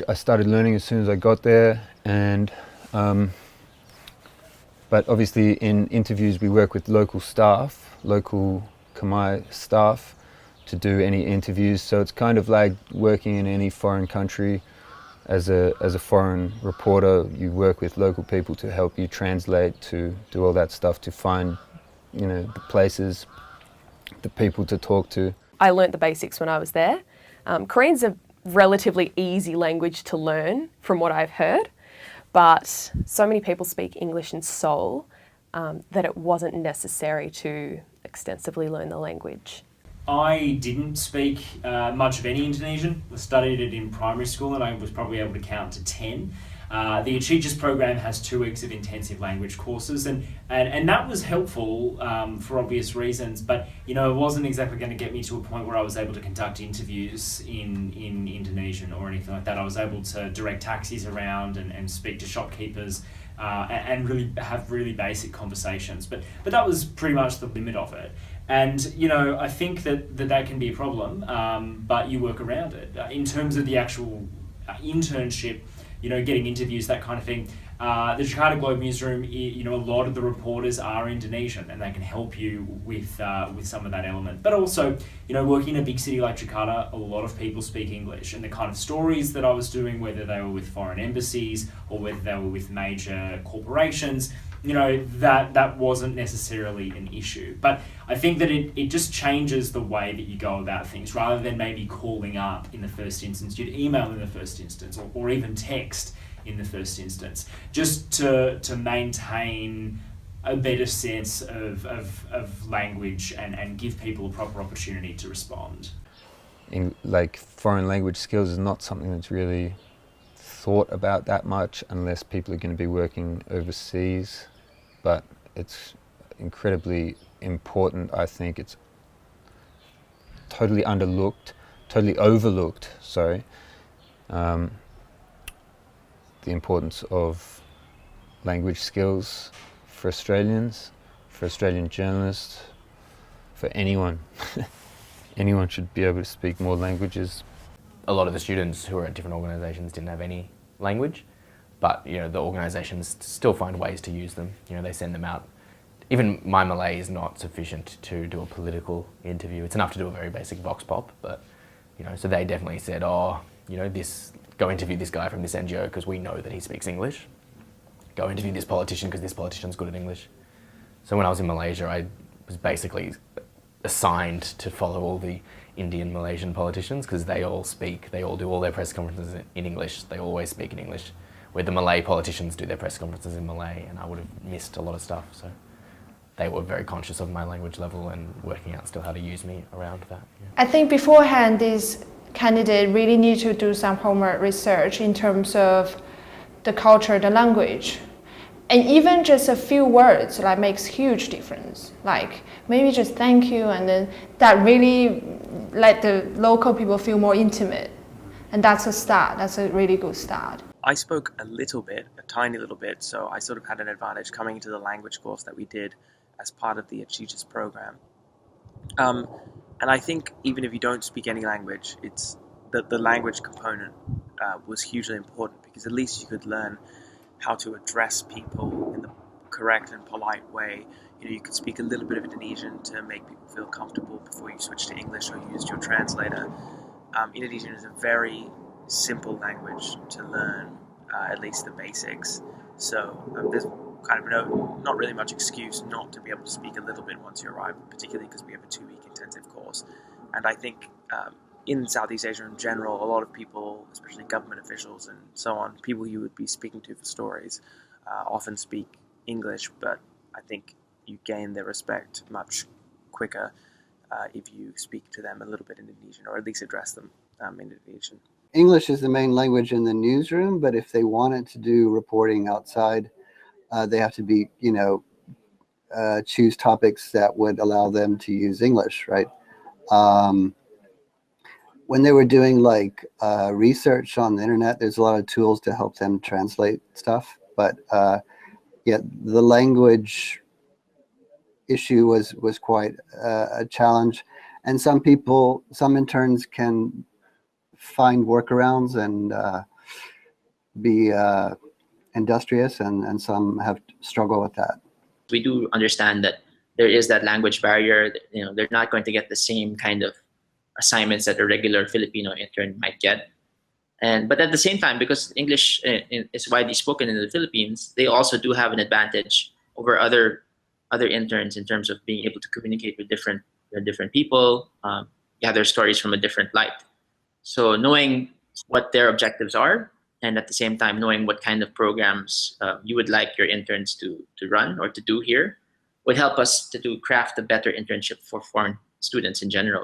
I started learning as soon as I got there, and but obviously in interviews we work with local staff, local Khmer staff, to do any interviews. So it's kind of like working in any foreign country. As a foreign reporter, you work with local people to help you translate, to do all that stuff, to find, the places, the people to talk to. I learnt the basics when I was there. Korean's a relatively easy language to learn from what I've heard, but so many people speak English in Seoul that it wasn't necessary to extensively learn the language. I didn't speak much of any Indonesian. I studied it in primary school and I was probably able to count to 10. The Achievers program has 2 weeks of intensive language courses, and that was helpful for obvious reasons, but it wasn't exactly going to get me to a point where I was able to conduct interviews in Indonesian or anything like that. I was able to direct taxis around and speak to shopkeepers and really have really basic conversations, but that was pretty much the limit of it. And, I think that can be a problem, but you work around it. In terms of the actual internship, getting interviews, that kind of thing, the Jakarta Globe Newsroom, a lot of the reporters are Indonesian and they can help you with some of that element. But also, working in a big city like Jakarta, a lot of people speak English, and the kind of stories that I was doing, whether they were with foreign embassies or whether they were with major corporations, that wasn't necessarily an issue. But I think that it just changes the way that you go about things. Rather than maybe calling up in the first instance, you'd email in the first instance, or even text in the first instance, just to maintain a better sense of language and give people a proper opportunity to respond. Foreign language skills is not something that's really thought about that much unless people are going to be working overseas, but it's incredibly important. I think it's totally overlooked, the importance of language skills for Australians, for Australian journalists, for anyone. Anyone should be able to speak more languages. A lot of the students who were at different organisations didn't have any language, but the organisations still find ways to use them. They send them out. Even my Malay is not sufficient to do a political interview. It's enough to do a very basic vox pop, but so they definitely said, go interview this guy from this NGO because we know that he speaks English. Go interview this politician because this politician's good at English. So when I was in Malaysia, I was basically assigned to follow all the Indian Malaysian politicians because they all do all their press conferences in English. They always speak in English, where the Malay politicians do their press conferences in Malay, and I would have missed a lot of stuff. So they were very conscious of my language level and working out still how to use me around that. Yeah. I think beforehand, this candidate really need to do some homework research in terms of the culture, the language. And even just a few words makes huge difference. Maybe just thank you, and then that really let the local people feel more intimate. And that's a start. That's a really good start. I spoke a tiny little bit, so I sort of had an advantage coming into the language course that we did as part of the Achievers program. And I think even if you don't speak any language, it's the language component was hugely important, because at least you could learn how to address people in the correct and polite way. You could speak a little bit of Indonesian to make people feel comfortable before you switch to English or use your translator. Indonesian is a very simple language to learn, at least the basics. So there's kind of not really much excuse not to be able to speak a little bit once you arrive, particularly because we have a 2-week intensive course. And I think in Southeast Asia in general, a lot of people, especially government officials and so on, people you would be speaking to for stories, often speak English, but I think you gain their respect much quicker if you speak to them a little bit in Indonesian, or at least address them in Indonesian. English is the main language in the newsroom, but if they wanted to do reporting outside, they have to be, choose topics that would allow them to use English, right? When they were doing research on the internet, there's a lot of tools to help them translate stuff, but the language issue was quite a challenge, and some interns can find workarounds and be industrious, and some have struggle with that. We do understand that there is that language barrier. You know, they're not going to get the same kind of assignments that a regular Filipino intern might get. But at the same time, because English is widely spoken in the Philippines, they also do have an advantage over other interns in terms of being able to communicate with different people, gather stories from a different light. So knowing what their objectives are, and at the same time knowing what kind of programs you would like your interns to run or to do here, would help us to craft a better internship for foreign students in general.